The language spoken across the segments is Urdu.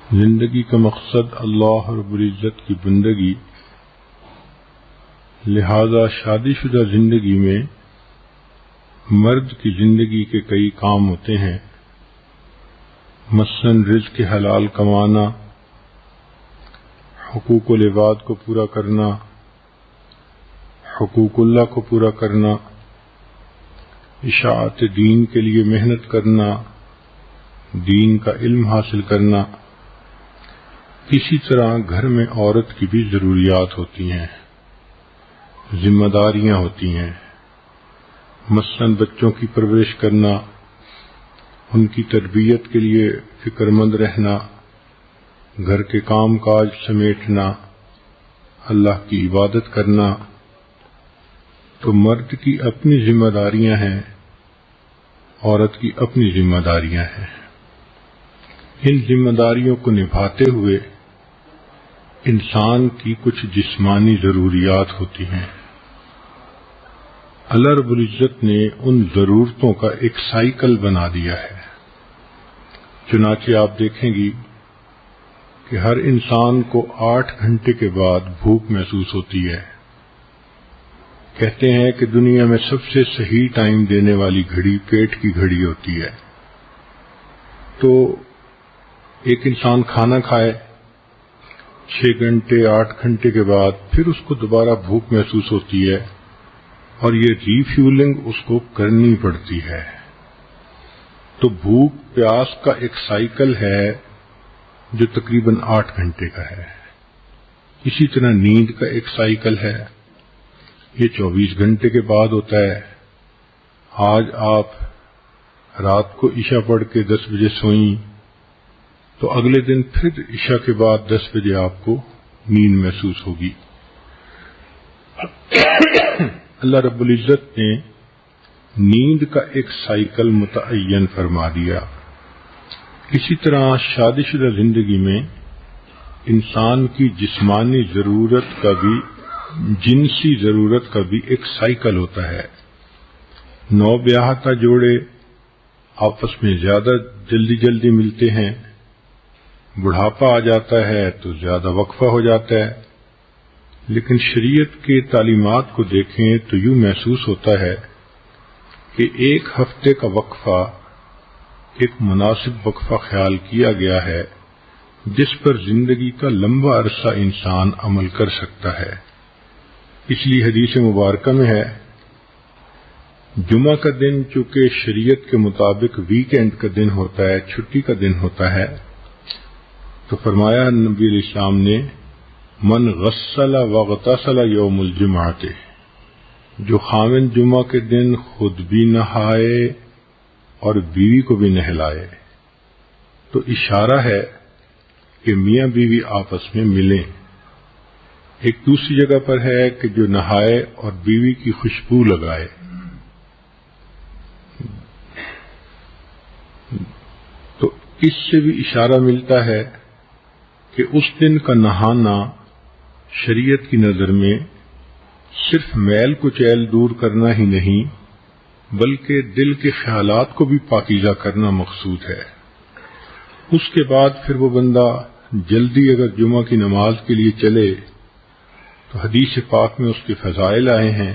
زندگی کا مقصد اللہ رب العزت کی بندگی، لہذا شادی شدہ زندگی میں مرد کی زندگی کے کئی کام ہوتے ہیں، مثلاً رزق حلال کمانا، حقوق العباد کو پورا کرنا، حقوق اللہ کو پورا کرنا، اشاعت دین کے لیے محنت کرنا، دین کا علم حاصل کرنا۔ اسی طرح گھر میں عورت کی بھی ضروریات ہوتی ہیں، ذمہ داریاں ہوتی ہیں، مثلاً بچوں کی پرورش کرنا، ان کی تربیت کے لیے فکر مند رہنا، گھر کے کام کاج سمیٹنا، اللہ کی عبادت کرنا۔ تو مرد کی اپنی ذمہ داریاں ہیں، عورت کی اپنی ذمہ داریاں ہیں۔ ان ذمہ داریوں کو نبھاتے ہوئے انسان کی کچھ جسمانی ضروریات ہوتی ہیں۔ اللہ رب العزت نے ان ضرورتوں کا ایک سائیکل بنا دیا ہے۔ چنانچہ آپ دیکھیں گی کہ ہر انسان کو 8 گھنٹے کے بعد بھوک محسوس ہوتی ہے۔ کہتے ہیں کہ دنیا میں سب سے صحیح ٹائم دینے والی گھڑی پیٹ کی گھڑی ہوتی ہے۔ تو ایک انسان کھانا کھائے 6 گھنٹے 8 گھنٹے کے بعد پھر اس کو دوبارہ بھوک محسوس ہوتی ہے، اور یہ ری فیولنگ اس کو کرنی پڑتی ہے۔ تو بھوک پیاس کا ایک سائیکل ہے جو تقریباً 8 گھنٹے کا ہے۔ اسی طرح نیند کا ایک سائیکل ہے، یہ 24 گھنٹے کے بعد ہوتا ہے۔ آج آپ رات کو عشاء پڑھ کے 10 بجے سوئیں تو اگلے دن پھر عشاء کے بعد 10 بجے آپ کو نیند محسوس ہوگی۔ اللہ رب العزت نے نیند کا ایک سائیکل متعین فرما دیا۔ اسی طرح شادی شدہ زندگی میں انسان کی جسمانی ضرورت کا بھی، جنسی ضرورت کا بھی ایک سائیکل ہوتا ہے۔ نو بیاہتا جوڑے آپس میں زیادہ جلدی ملتے ہیں، بڑھاپا آ جاتا ہے تو زیادہ وقفہ ہو جاتا ہے، لیکن شریعت کے تعلیمات کو دیکھیں تو یوں محسوس ہوتا ہے کہ 1 ہفتے کا وقفہ ایک مناسب وقفہ خیال کیا گیا ہے جس پر زندگی کا لمبا عرصہ انسان عمل کر سکتا ہے۔ اس لیے حدیث مبارکہ میں ہے، جمعہ کا دن چونکہ شریعت کے مطابق ویکینڈ کا دن ہوتا ہے، چھٹی کا دن ہوتا ہے، تو فرمایا نبی علیہ السلام نے، من غسل واغتسل یوم الجمعۃ، جو خاوند جمعہ کے دن خود بھی نہائے اور بیوی کو بھی نہلائے۔ تو اشارہ ہے کہ میاں بیوی آپس میں ملیں۔ ایک دوسری جگہ پر ہے کہ جو نہائے اور بیوی کی خوشبو لگائے۔ تو اس سے بھی اشارہ ملتا ہے کہ اس دن کا نہانا شریعت کی نظر میں صرف میل کچیل دور کرنا ہی نہیں، بلکہ دل کے خیالات کو بھی پاکیزہ کرنا مقصود ہے۔ اس کے بعد پھر وہ بندہ جلدی اگر جمعہ کی نماز کے لیے چلے تو حدیث پاک میں اس کے فضائل آئے ہیں۔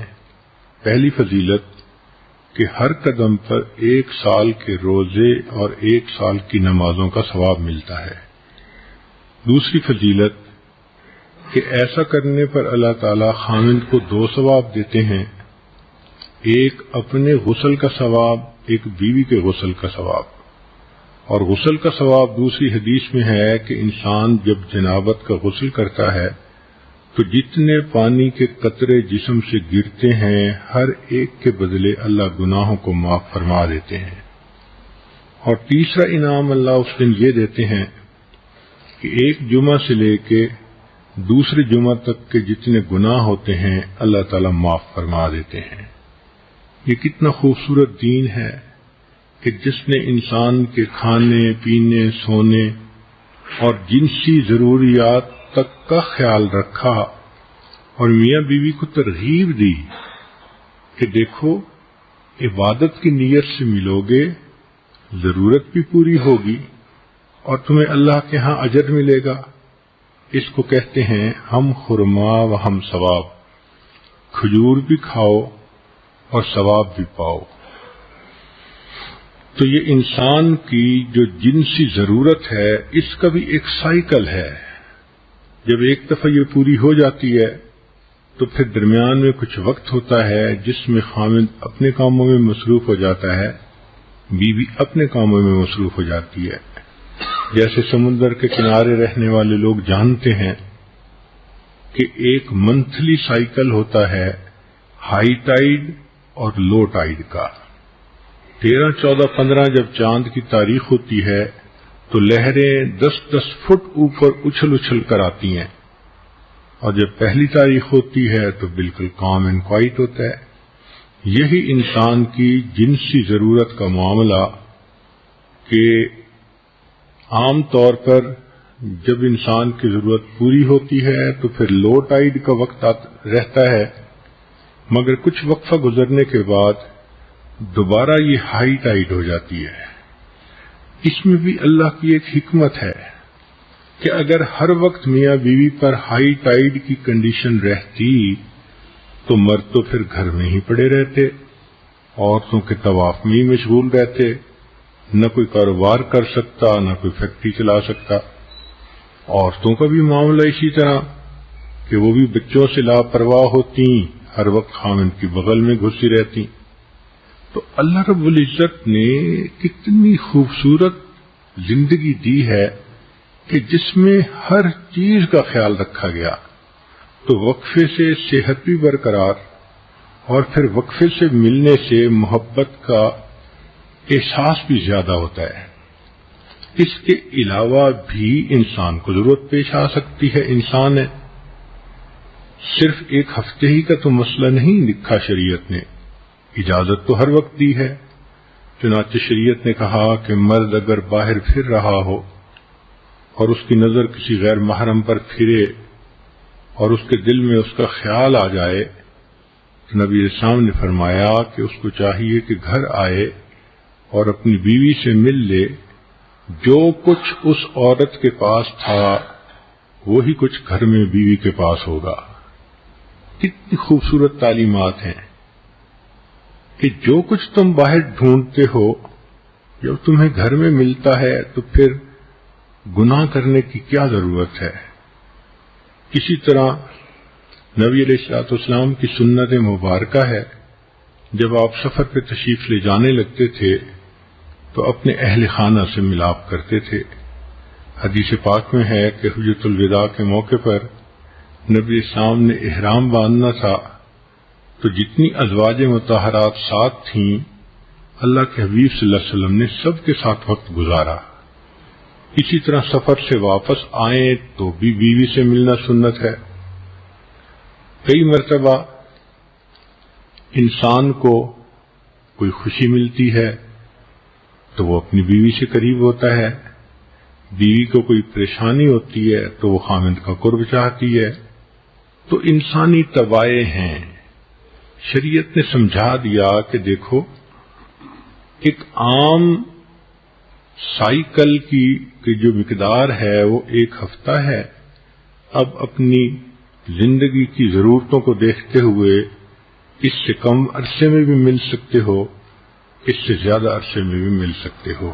پہلی فضیلت کہ ہر قدم پر 1 سال کے روزے اور 1 سال کی نمازوں کا ثواب ملتا ہے۔ دوسری فضیلت کہ ایسا کرنے پر اللہ تعالی خاوند کو 2 ثواب دیتے ہیں، ایک اپنے غسل کا ثواب، ایک بیوی کے غسل کا ثواب۔ اور غسل کا ثواب دوسری حدیث میں ہے کہ انسان جب جنابت کا غسل کرتا ہے تو جتنے پانی کے قطرے جسم سے گرتے ہیں ہر ایک کے بدلے اللہ گناہوں کو معاف فرما دیتے ہیں۔ اور تیسرا انعام اللہ اس دن یہ دیتے ہیں کہ ایک جمعہ سے لے کے دوسرے جمعہ تک کے جتنے گناہ ہوتے ہیں اللہ تعالیٰ معاف فرما دیتے ہیں۔ یہ کتنا خوبصورت دین ہے کہ جس نے انسان کے کھانے پینے سونے اور جنسی ضروریات تک کا خیال رکھا، اور میاں بیوی کو ترغیب دی کہ دیکھو عبادت کی نیت سے ملو گے، ضرورت بھی پوری ہوگی اور تمہیں اللہ کے ہاں اجر ملے گا، اس کو کہتے ہیں ہم خرما و ہم ثواب، کھجور بھی کھاؤ اور ثواب بھی پاؤ۔ تو یہ انسان کی جو جنسی ضرورت ہے اس کا بھی ایک سائیکل ہے، جب ایک دفعہ یہ پوری ہو جاتی ہے تو پھر درمیان میں کچھ وقت ہوتا ہے جس میں خامد اپنے کاموں میں مصروف ہو جاتا ہے، بیوی اپنے کاموں میں مصروف ہو جاتی ہے۔ جیسے سمندر کے کنارے رہنے والے لوگ جانتے ہیں کہ ایک منتھلی سائیکل ہوتا ہے ہائی ٹائیڈ اور لو ٹائیڈ کا۔ 13، 14، 15 جب چاند کی تاریخ ہوتی ہے تو لہریں 10-10 فٹ اوپر اچھل اچھل کر آتی ہیں، اور جب پہلی تاریخ ہوتی ہے تو بالکل کام اینڈ کوائٹ ہوتا ہے۔ یہی انسان کی جنسی ضرورت کا معاملہ کہ عام طور پر جب انسان کی ضرورت پوری ہوتی ہے تو پھر لو ٹائیڈ کا وقت رہتا ہے، مگر کچھ وقفہ گزرنے کے بعد دوبارہ یہ ہائی ٹائیڈ ہو جاتی ہے۔ اس میں بھی اللہ کی ایک حکمت ہے کہ اگر ہر وقت میاں بیوی پر ہائی ٹائیڈ کی کنڈیشن رہتی تو مرد تو پھر گھر میں ہی پڑے رہتے، عورتوں کے طواف میں ہی مشغول رہتے، نہ کوئی کاروبار کر سکتا، نہ کوئی فیکٹری چلا سکتا۔ عورتوں کا بھی معاملہ اسی طرح کہ وہ بھی بچوں سے لاپرواہ ہوتی، ہر وقت خامند کی بغل میں گھسی رہتی۔ تو اللہ رب العزت نے کتنی خوبصورت زندگی دی ہے کہ جس میں ہر چیز کا خیال رکھا گیا، تو وقفے سے صحت بھی برقرار، اور پھر وقفے سے ملنے سے محبت کا احساس بھی زیادہ ہوتا ہے۔ اس کے علاوہ بھی انسان کو ضرورت پیش آ سکتی ہے، انسان ہے، صرف ایک ہفتے ہی کا تو مسئلہ نہیں لکھا شریعت نے، اجازت تو ہر وقت دی ہے۔ چنانچہ شریعت نے کہا کہ مرد اگر باہر پھر رہا ہو اور اس کی نظر کسی غیر محرم پر پھرے اور اس کے دل میں اس کا خیال آ جائے تو نبی اسلام نے فرمایا کہ اس کو چاہیے کہ گھر آئے اور اپنی بیوی سے مل لے، جو کچھ اس عورت کے پاس تھا وہی کچھ گھر میں بیوی کے پاس ہوگا۔ کتنی خوبصورت تعلیمات ہیں کہ جو کچھ تم باہر ڈھونڈتے ہو جب تمہیں گھر میں ملتا ہے تو پھر گناہ کرنے کی کیا ضرورت ہے۔ اسی طرح نبی علیہ الصلوۃ والسلام کی سنت مبارکہ ہے، جب آپ سفر پہ تشریف لے جانے لگتے تھے تو اپنے اہل خانہ سے ملاپ کرتے تھے۔ حدیث پاک میں ہے کہ حجۃ الوداع کے موقع پر نبی اسلام نے احرام باندھنا تھا تو جتنی ازواج مطہرات ساتھ تھیں اللہ کے حبیب صلی اللہ علیہ وسلم نے سب کے ساتھ وقت گزارا۔ اسی طرح سفر سے واپس آئیں تو بھی بیوی سے ملنا سنت ہے۔ کئی مرتبہ انسان کو کوئی خوشی ملتی ہے تو وہ اپنی بیوی سے قریب ہوتا ہے، بیوی کو کوئی پریشانی ہوتی ہے تو وہ خامند کا قرب چاہتی ہے۔ تو انسانی طبائع ہیں، شریعت نے سمجھا دیا کہ دیکھو ایک عام سائیکل کی جو مقدار ہے وہ 1 ہفتہ ہے، اب اپنی زندگی کی ضرورتوں کو دیکھتے ہوئے اس سے کم عرصے میں بھی مل سکتے ہو، اس سے زیادہ عرصے میں بھی مل سکتے ہو۔